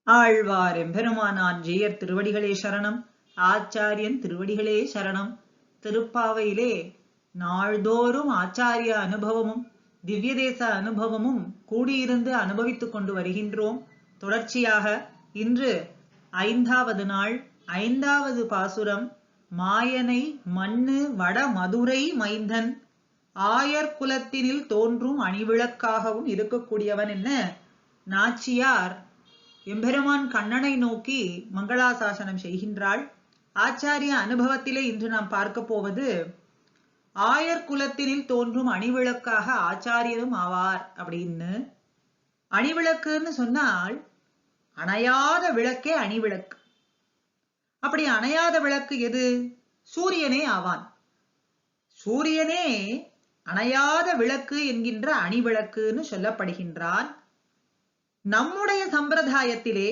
ஆழ்வார் எம்பெருமானார் ஜெயர் திருவடிகளே சரணம். ஆச்சாரியன் திருவடிகளே சரணம். திருப்பாவையிலே நாள்தோறும் ஆச்சாரிய அனுபவமும் திவ்ய தேச அனுபவமும் கூடியிருந்து அனுபவித்துக் கொண்டு வருகின்றோம். தொடர்ச்சியாக இன்று 5வது நாள் 5வது பாசுரம். மாயனை மண்ணு வட மதுரை மைந்தன் ஆயர் குலத்தினில் தோன்றும் அணிவிளக்காகவும் இருக்கக்கூடியவன் என்ன நாச்சியார் எம்பெருமான் கண்ணனை நோக்கி மங்களாசாசனம் செய்கின்றாள். ஆச்சாரிய அனுபவத்திலே இன்று நாம் பார்க்க போவது ஆயர் குலத்தினில் தோன்றும் அணிவிளக்காக ஆச்சாரியரும் ஆவார் அப்படின்னு. அணிவிளக்குன்னு சொன்னால் அணையாத விளக்கே அணிவிளக்கு. அப்படி அணையாத விளக்கு எது? சூரியனே ஆவான். சூரியனே அணையாத விளக்கு என்கின்ற அணிவிளக்குன்னு சொல்லப்படுகின்றான். நம்முடைய சம்பிரதாயத்திலே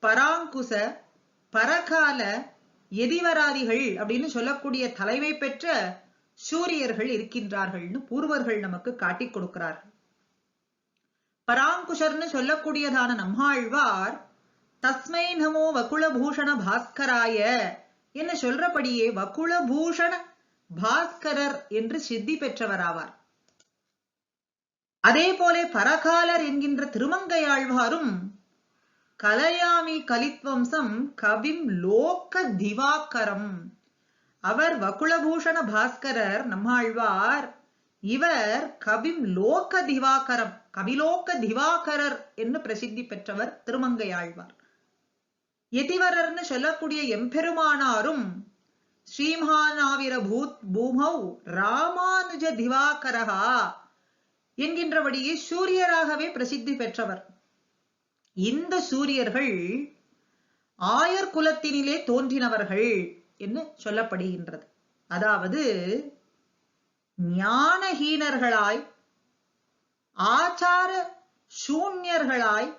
பராங்குச பரகால எதிவராதிகள் அப்படின்னு சொல்லக்கூடிய தலைமை பெற்ற சூரியர்கள் இருக்கின்றார்கள்னு பூர்வர்கள் நமக்கு காட்டிக் கொடுக்கிறார்கள். பராங்குஷர்னு சொல்லக்கூடியதான நம்மாழ்வார் தஸ்மை நமோ வகுளபூஷண பாஸ்கராய என்ன சொல்றபடியே வகுளபூஷண பாஸ்கரர் என்று சித்தி பெற்றவராவார். அதே போல பரகாலர் என்கின்ற திருமங்கையாழ்வாரும் கலயாமி கலித்வம்சம் கவிம் லோக திவாகரம். அவர் வகுளபூஷண பாஸ்கரர் நம்மாழ்வார். இவர் கவிம் லோக திவாகரம் கவிலோக திவாகரர் என்று பிரசித்தி பெற்றவர் திருமங்கையாழ்வார். எதிவரர்னு சொல்லக்கூடிய எம்பெருமானாரும் ஸ்ரீமகாநாவிர பூமௌ ராமானுஜ திவாகரஹா என்கின்றபடியே சூரியராகவே பிரசித்தி பெற்றவர். இந்த சூரியர்கள் ஆயர் குலத்தினிலே தோன்றினவர்கள் என்று சொல்லப்படுகின்றது. அதாவது ஞானஹீனர்களாய் ஆச்சார சூன்யர்களாய்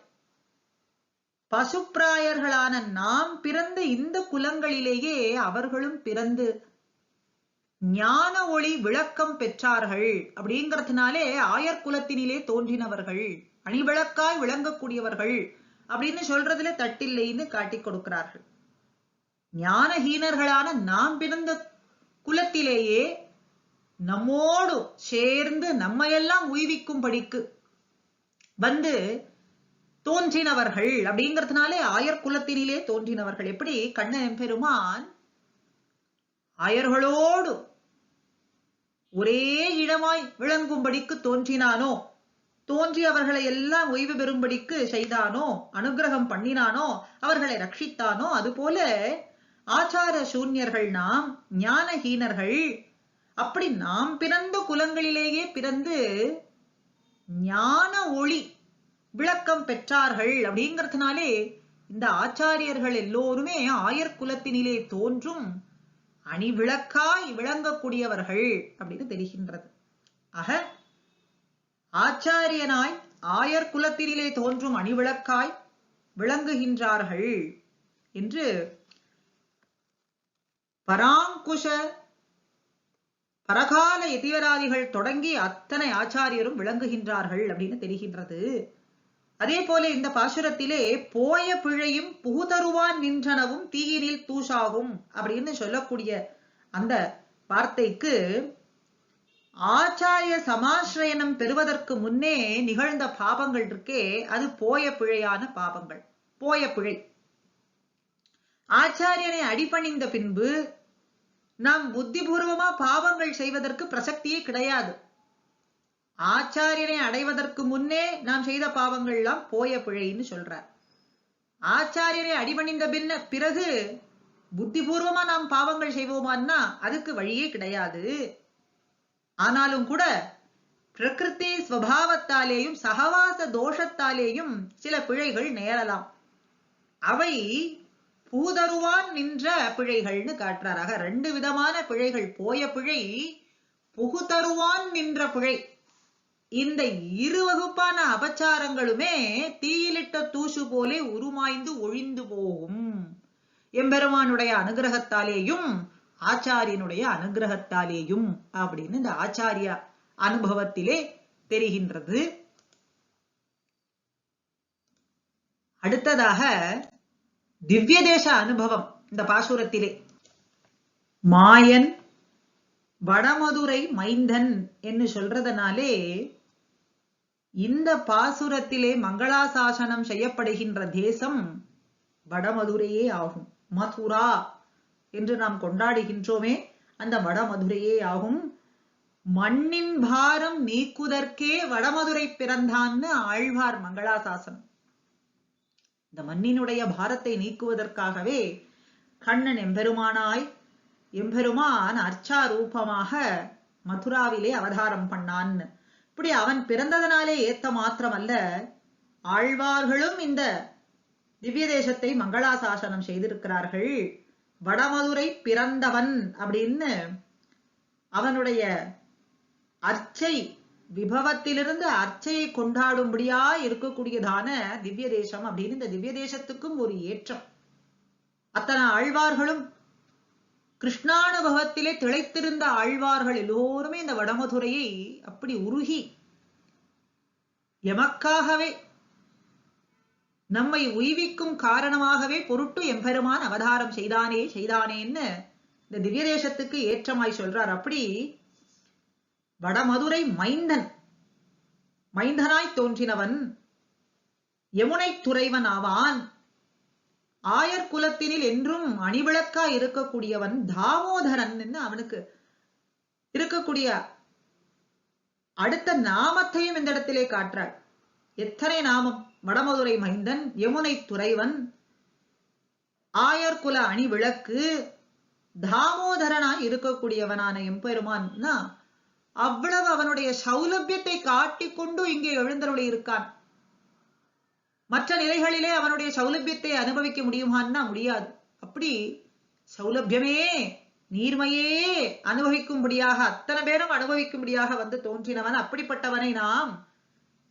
பசுப்பிராயர்களான நாம் பிறந்த இந்த குலங்களிலேயே அவர்களும் பிறந்து ஞான ஒளி விளக்கம் பெற்றார்கள். அப்படிங்கிறதுனாலே ஆயர் குலத்தினிலே தோன்றினவர்கள், அணிவிளக்காய் விளங்கக்கூடியவர்கள் அப்படின்னு சொல்றதுல தட்டில்லைன்னு காட்டிக் கொடுக்கிறார்கள். ஞானஹீனர்களான நாம் பிறந்த குலத்திலேயே நம்மோடு சேர்ந்து நம்மையெல்லாம் உய்விக்கும்படிக்கு வந்து தோன்றினவர்கள். அப்படிங்கிறதுனாலே ஆயர் குலத்தினிலே தோன்றினவர்கள். எப்படி கண்ணன் எம்பெருமான் ஆயர்களோடு ஒரே இடமாய் விளங்கும்படிக்கு தோன்றினானோ, தோன்றி அவர்களை எல்லாம் ஓய்வு பெறும்படிக்கு செய்தானோ, அனுகிரகம் பண்ணினானோ, அவர்களை ரட்சித்தானோ, அதுபோல ஆச்சார சூன்யர்கள் நாம், ஞானஹீனர்கள். அப்படி நாம் பிறந்த குலங்களிலேயே பிறந்து ஞான ஒளி விளக்கம் பெற்றார்கள். அப்படிங்கிறதுனாலே இந்த ஆச்சாரியர்கள் எல்லோருமே ஆயர் குலத்தினிலே தோன்றும் அணிவிளக்காய் விளங்கக்கூடியவர்கள் அப்படின்னு தெரிகின்றது. ஆக ஆச்சாரியனாய் ஆயர் குலத்தினிலே தோன்றும் அணிவிளக்காய் விளங்குகின்றார்கள் என்று பராங்குஷ பரகால எதிவராதிகள் தொடங்கி அத்தனை ஆச்சாரியரும் விளங்குகின்றார்கள் அப்படின்னு தெரிகின்றது. அதே போல இந்த பாசுரத்திலே போய பிழையும் புகுதருவான் நின்றனவும் தீயினில் தூஷாகும் அப்படின்னு சொல்லக்கூடிய அந்த வார்த்தைக்கு ஆச்சாரிய சமாசிரயனம் பெறுவதற்கு முன்னே நிகழ்ந்த பாபங்கள் இருக்கே, அது போய பிழையான பாபங்கள். போய பிழை. ஆச்சாரியனை அடிபணிந்த பின்பு நாம் புத்திபூர்வமா பாவங்கள் செய்வதற்கு பிரசக்தியே கிடையாது. ஆச்சாரியனை அடைவதற்கு முன்னே நாம் செய்த பாவங்கள் எல்லாம் போய பிழைன்னு சொல்றார். ஆச்சாரியனை அடிபணிந்த பிறகு புத்திபூர்வமா நாம் பாவங்கள் செய்வோமான்னா அதுக்கு வழியே கிடையாது. ஆனாலும் கூட பிரகிருதி ஸ்வபாவத்தாலேயும் சகவாச தோஷத்தாலேயும் சில பிழைகள் நேரலாம். அவை பூதருவான் நின்ற பிழைகள்னு காட்டுறாராக. 2 விதமான பிழைகள். போய பிழை, புகுதருவான் நின்ற பிழை. இந்த இரு வகுப்பான அபச்சாரங்களுமே தீயிலிட்ட தூசு போலே உருமாய்ந்து ஒழிந்து போகும் எம்பெருமானுடைய அனுகிரகத்தாலேயும் ஆச்சாரியனுடைய அனுகிரகத்தாலேயும் அப்படின்னு இந்த ஆச்சாரிய அனுபவத்திலே தெரிகின்றது. அடுத்ததாக திவ்ய தேச அனுபவம் இந்த பாசுரத்திலே. மாயன் வடமதுரை மைந்தன் என்று சொல்றதுனாலே இந்த பாசுரத்திலே மங்களாசாசனம் செய்யப்படுகின்ற தேசம் வடமதுரையே ஆகும். மதுரா என்று நாம் கொண்டாடுகின்றோமே அந்த வடமதுரையே ஆகும். மண்ணின் பாரம் நீக்குதற்கே வடமதுரை பிறந்தான்னு ஆழ்வார் மங்களாசாசனம். இந்த மண்ணினுடைய பாரத்தை நீக்குவதற்காகவே கண்ணன் எம்பெருமான் அர்ச்சா ரூபமாக மதுராவிலே அவதாரம் பண்ணான்னு. இப்படி அவன் பிறந்ததனாலே ஏத்த மாத்திரம் அல்ல, ஆழ்வார்களும் இந்த திவ்ய தேசத்தை மங்களாசாசனம் செய்திருக்கிறார்கள். வடமதுரை பிறந்தவன் அப்படின்னு அவனுடைய அர்ச்சை விபவத்திலிருந்து அர்ச்சையை கொண்டாடும்படியா இருக்கக்கூடியதான திவ்ய தேசம் அப்படின்னு இந்த திவ்ய தேசத்துக்கும் ஒரு ஏற்றம். அத்தனை ஆழ்வார்களும் கிருஷ்ணானுபவத்திலே திளைத்திருந்த ஆழ்வார்கள் எல்லோருமே இந்த வடமதுரையை அப்படி உருகி எமக்காகவே நம்மை உய்விக்கும் காரணமாகவே பொருட்டு எம்பெருமான் அவதாரம் செய்தானேன்னு இந்த திவ்ய தேசத்துக்கு ஏற்றமாய் சொல்றார். அப்படி வடமதுரை மைந்தனாய் தோன்றினவன் யமுனை துறைவன் ஆவான். ஆயர் குலத்தினில் என்றும் அணிவிளக்கா இருக்கக்கூடியவன் தாமோதரன். அவனுக்கு இருக்கக்கூடிய அடுத்த நாமத்தையும் இந்த இடத்திலே காட்டுறாள். எத்தனை நாமம்! வடமதுரை மைந்தன், யமுனை துறைவன், ஆயர் குல அணிவிளக்கு, தாமோதரனாய் இருக்கக்கூடியவனான எம்பெருமான்னா அவ்வளவு அவனுடைய சௌலபியத்தை காட்டிக்கொண்டு இங்கே எழுந்தருளி இருக்கான். மற்ற நிலைகளிலே அவனுடைய சௌலபியத்தை அனுபவிக்க முடியுமான்னா முடியாது. அப்படி சௌலபியமே நீர்மையே அனுபவிக்கும்படியாக அத்தனை பேரும் அனுபவிக்கும்படியாக வந்து தோன்றினவன். அப்படிப்பட்டவனை நாம்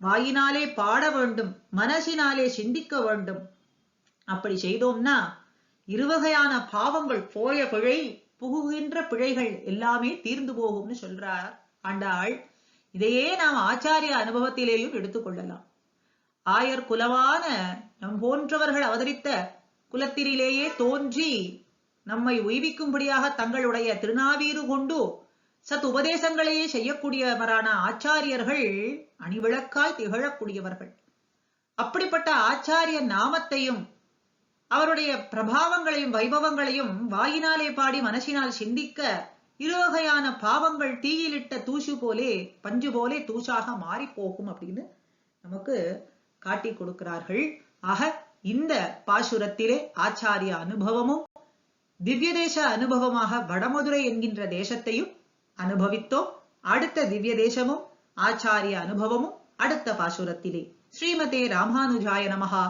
வாயினாலே பாட வேண்டும், மனசினாலே சிந்திக்க வேண்டும். அப்படி செய்தோம்னா இருவகையான பாவங்கள் போய பிழை புகுகின்ற பிழைகள் எல்லாமே தீர்ந்து போகும்னு சொல்றார் ஆண்டாள். இதையே நாம் ஆச்சாரிய அனுபவத்திலேயும் எடுத்துக்கொள்ளலாம். ஆயர் குலவான நம் போன்றவர்கள் அவதரித்த குலத்திலேயே தோன்றி நம்மை உய்விக்கும்படியாக தங்களுடைய திருநாவீறு கொண்டு சத் உபதேசங்களையே செய்யக்கூடியவரான ஆச்சாரியர்கள் அணிவிளக்காய் திகழக்கூடியவர்கள். அப்படிப்பட்ட ஆச்சாரிய நாமத்தையும் அவருடைய பிரபாவங்களையும் வைபவங்களையும் வாயினாலே பாடி மனசினால் சிந்திக்க இருவகையான பாவங்கள் தீயிலிட்ட தூசு போலே பஞ்சு போலே தூசாக மாறி போகும் அப்படின்னு நமக்கு காட்டி கொடுக்கிறார்கள். ஆக இந்த பாசுரத்திலே ஆச்சாரிய அனுபவமும் திவ்ய தேச அனுபவமாக வடமதுரை என்கின்ற தேசத்தையும் அனுபவித்தோம். அடுத்த திவ்ய தேசமும் ஆச்சாரிய அனுபவமும் அடுத்த பாசுரத்திலே. ஸ்ரீமதே ராமானுஜாய நமஹா.